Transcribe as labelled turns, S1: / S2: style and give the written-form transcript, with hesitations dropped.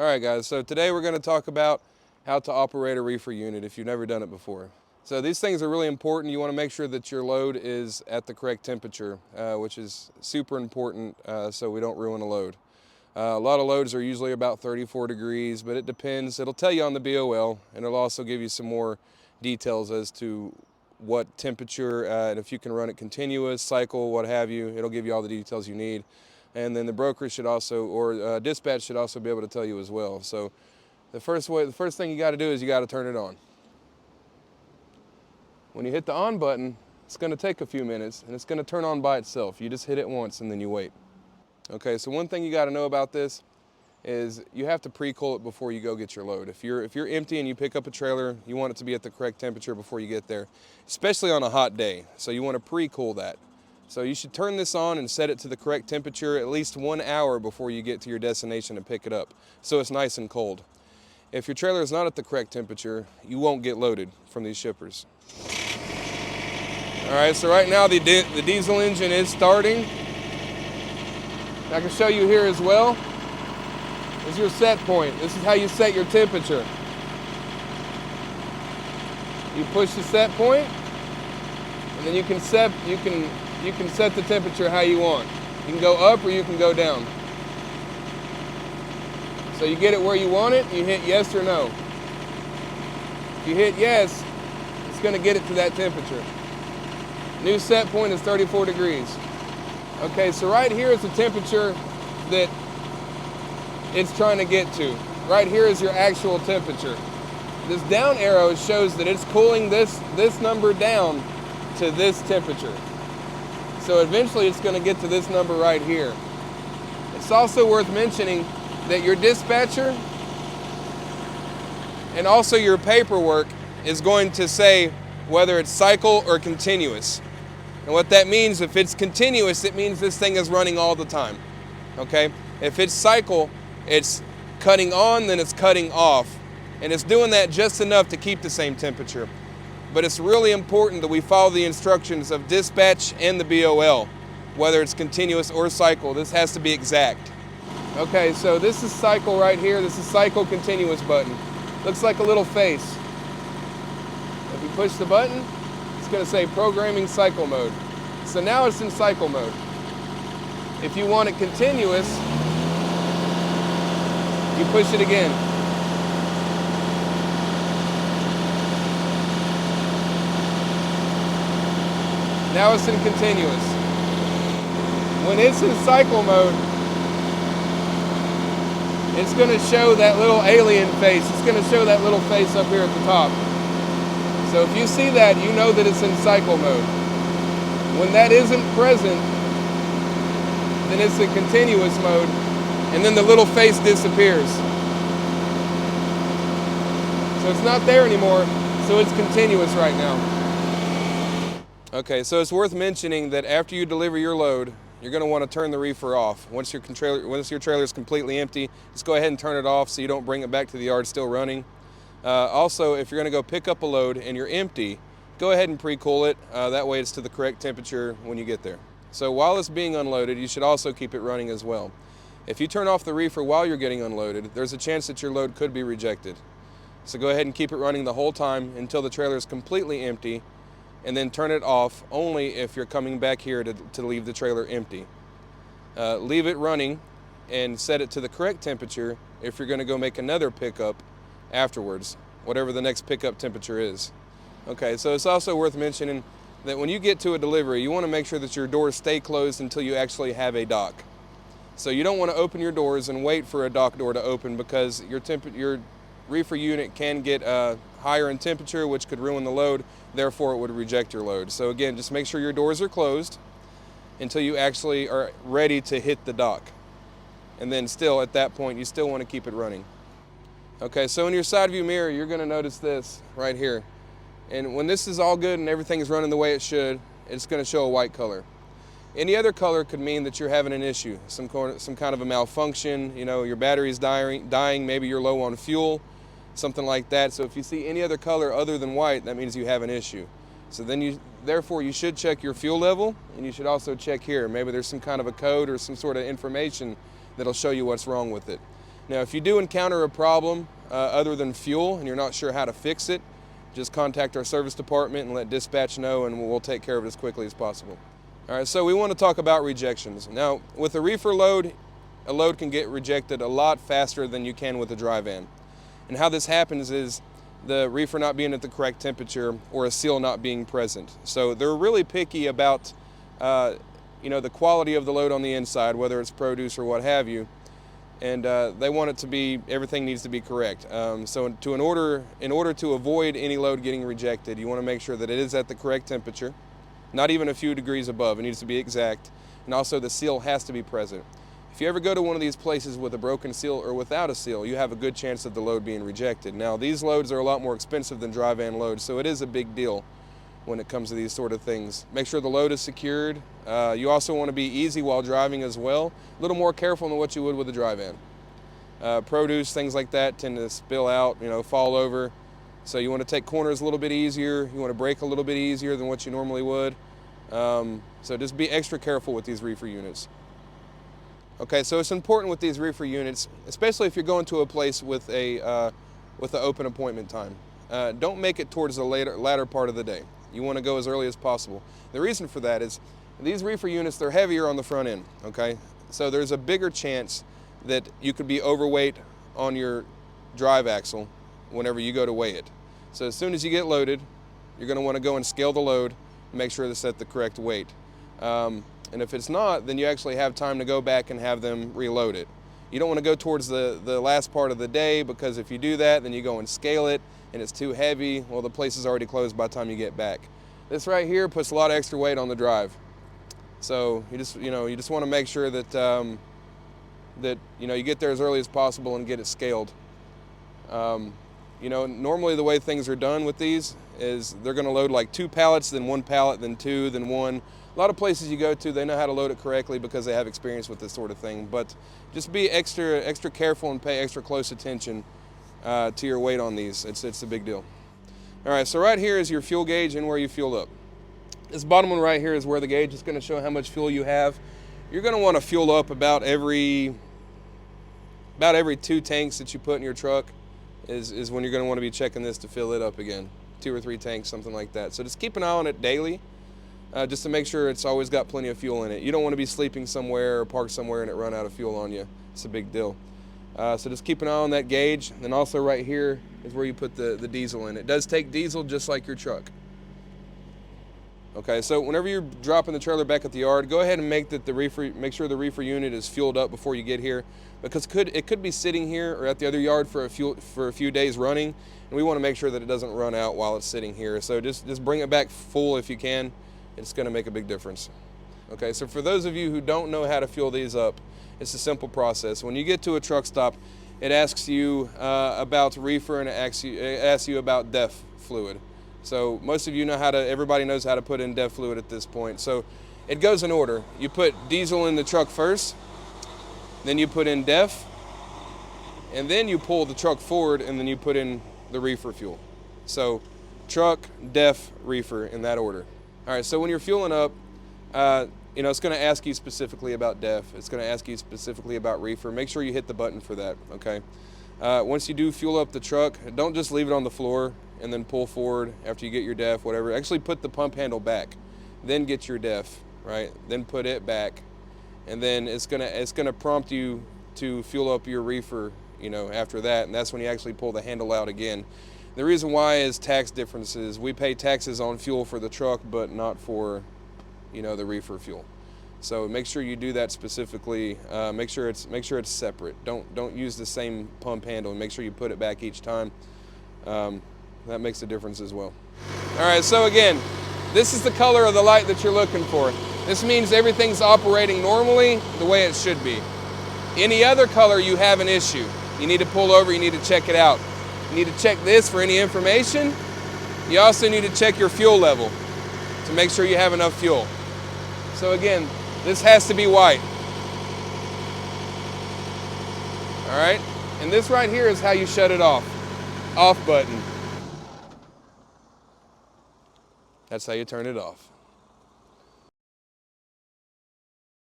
S1: All right, guys, so today we're going to talk about how to operate a reefer unit if you've never done it before. So these things are really important. You want to make sure that your load is at the correct temperature, which is super important so we don't ruin a load. A lot of loads are usually about 34 degrees, but it depends. It'll tell you on the BOL, and it'll also give you some more details as to what temperature, and if you can run it continuous, cycle, what have you. It'll give you all the details you need. And then the broker should also, or dispatch should also be able to tell you as well. So the first thing you got to do is you got to turn it on. When you hit the on button, it's going to take a few minutes and it's going to turn on by itself. You just hit it once and then you wait. Okay, so one thing you got to know about this is you have to pre-cool it before you go get your load. If you're empty and you pick up a trailer, you want it to be at the correct temperature before you get there, especially on a hot day. So you want to pre-cool that. So you should turn this on and set it to the correct temperature at least 1 hour before you get to your destination and pick it up, so it's nice and cold. If your trailer is not at the correct temperature, you won't get loaded from these shippers. All right, so right now the diesel engine is starting. I can show you here as well. This is your set point. This is how you set your temperature. You push the set point, and then you can set the temperature how you want. You can go up or you can go down. So you get it where you want it, you hit yes or no. If you hit yes, it's going to get it to that temperature. New set point is 34 degrees. Okay, so right here is the temperature that it's trying to get to. Right here is your actual temperature. This down arrow shows that it's cooling this number down to this temperature. So eventually it's going to get to this number right here. It's also worth mentioning that your dispatcher and also your paperwork is going to say whether it's cycle or continuous. And what that means, if it's continuous, it means this thing is running all the time. Okay? If it's cycle, it's cutting on, then it's cutting off. And it's doing that just enough to keep the same temperature. But it's really important that we follow the instructions of dispatch and the BOL, whether it's continuous or cycle. This has to be exact. Okay, so this is cycle right here. This is cycle continuous button. Looks like a little face. If you push the button, it's going to say programming cycle mode. So now it's in cycle mode. If you want it continuous, you push it again. Now it's in continuous. When it's in cycle mode, it's going to show that little alien face. It's going to show that little face up here at the top. So if you see that, you know that it's in cycle mode. When that isn't present, then it's in continuous mode, and then the little face disappears. So it's not there anymore, so it's continuous right now. Okay, so it's worth mentioning that after you deliver your load, you're going to want to turn the reefer off. Once your trailer is completely empty, just go ahead and turn it off so you don't bring it back to the yard still running. Also, if you're going to go pick up a load and you're empty, go ahead and pre-cool it. That way it's to the correct temperature when you get there. So while it's being unloaded, you should also keep it running as well. If you turn off the reefer while you're getting unloaded, there's a chance that your load could be rejected. So go ahead and keep it running the whole time until the trailer is completely empty, and then turn it off only if you're coming back here to leave the trailer empty. Leave it running and set it to the correct temperature if you're going to go make another pickup afterwards, whatever the next pickup temperature is. Okay, so it's also worth mentioning that when you get to a delivery, you want to make sure that your doors stay closed until you actually have a dock. So you don't want to open your doors and wait for a dock door to open, because your reefer unit can get higher in temperature, which could ruin the load. Therefore, it would reject your load. So again, just make sure your doors are closed until you actually are ready to hit the dock. And then still, at that point, you still want to keep it running. Okay, so in your side view mirror, you're going to notice this right here. And when this is all good and everything is running the way it should, it's going to show a white color. Any other color could mean that you're having an issue, some kind of a malfunction. You know, your battery's dying, maybe you're low on fuel, something like that. So if you see any other color other than white, that means you have an issue. So then therefore you should check your fuel level, and you should also check here. Maybe there's some kind of a code or some sort of information that'll show you what's wrong with it. Now, if you do encounter a problem other than fuel and you're not sure how to fix it, just contact our service department and let dispatch know, and we'll take care of it as quickly as possible. All right, so we want to talk about rejections. Now, with a reefer load, a load can get rejected a lot faster than you can with a dry van. And how this happens is the reefer not being at the correct temperature or a seal not being present. So they're really picky about the quality of the load on the inside, whether it's produce or what have you. And they want it to be, everything needs to be correct. So in order to avoid any load getting rejected, you want to make sure that it is at the correct temperature, not even a few degrees above. It needs to be exact. And also the seal has to be present. If you ever go to one of these places with a broken seal or without a seal, you have a good chance of the load being rejected. Now, these loads are a lot more expensive than dry van loads, so it is a big deal when it comes to these sort of things. Make sure the load is secured. You also want to be easy while driving as well. A little more careful than what you would with a dry van. Produce, things like that tend to spill out, fall over. So you want to take corners a little bit easier. You want to brake a little bit easier than what you normally would. So just be extra careful with these reefer units. Okay, so it's important with these reefer units, especially if you're going to a place with an open appointment time. Don't make it towards the latter part of the day. You want to go as early as possible. The reason for that is these reefer units, they're heavier on the front end, okay? So there's a bigger chance that you could be overweight on your drive axle whenever you go to weigh it. So as soon as you get loaded, you're going to want to go and scale the load and make sure it's at the correct weight. And if it's not, then you actually have time to go back and have them reload it. You don't want to go towards the last part of the day, because if you do that, then you go and scale it and it's too heavy. Well, the place is already closed by the time you get back. This right here puts a lot of extra weight on the drive. So you just want to make sure that you get there as early as possible and get it scaled. Normally the way things are done with these is they're going to load like 2 pallets, then 1 pallet, then 2, then 1. A lot of places you go to, they know how to load it correctly because they have experience with this sort of thing. But just be extra careful and pay extra close attention to your weight on these. It's a big deal. All right, so right here is your fuel gauge and where you fuel up. This bottom one right here is where the gauge is going to show how much fuel you have. You're going to want to fuel up about every 2 tanks that you put in your truck is when you're going to want to be checking this to fill it up again. 2 or 3 tanks, something like that. So just keep an eye on it daily, just to make sure it's always got plenty of fuel in it. You don't want to be sleeping somewhere or parked somewhere and it run out of fuel on you. It's a big deal. So just keep an eye on that gauge. And then also right here is where you put the diesel in. It does take diesel just like your truck. Okay, so whenever you're dropping the trailer back at the yard, go ahead and make sure the reefer unit is fueled up before you get here, because it could be sitting here or at the other yard for a few days running, and we want to make sure that it doesn't run out while it's sitting here. So just bring it back full if you can. It's going to make a big difference. Okay, so for those of you who don't know how to fuel these up, it's a simple process. When you get to a truck stop, it asks you about reefer, and it asks you about DEF fluid. So most of you know everybody knows how to put in DEF fluid at this point. So it goes in order. You put diesel in the truck first, then you put in DEF, and then you pull the truck forward, and then you put in the reefer fuel. So truck, DEF, reefer, in that order. All right, so when you're fueling up, it's going to ask you specifically about DEF. It's going to ask you specifically about reefer. Make sure you hit the button for that, okay? Once you do fuel up the truck, don't just leave it on the floor and then pull forward after you get your DEF, whatever. Actually put the pump handle back, then get your DEF, right? Then put it back, and then it's gonna prompt you to fuel up your reefer, after that, and that's when you actually pull the handle out again. The reason why is tax differences. We pay taxes on fuel for the truck, but not for, the reefer fuel. So make sure you do that specifically. Make sure it's separate. Don't use the same pump handle, and make sure you put it back each time. That makes a difference as well. All right, so again, this is the color of the light that you're looking for. This means everything's operating normally the way it should be. Any other color, you have an issue. You need to pull over, you need to check it out. You need to check this for any information. You also need to check your fuel level to make sure you have enough fuel. So again, this has to be white. All right, and this right here is how you shut it off. Off button. That's how you turn it off.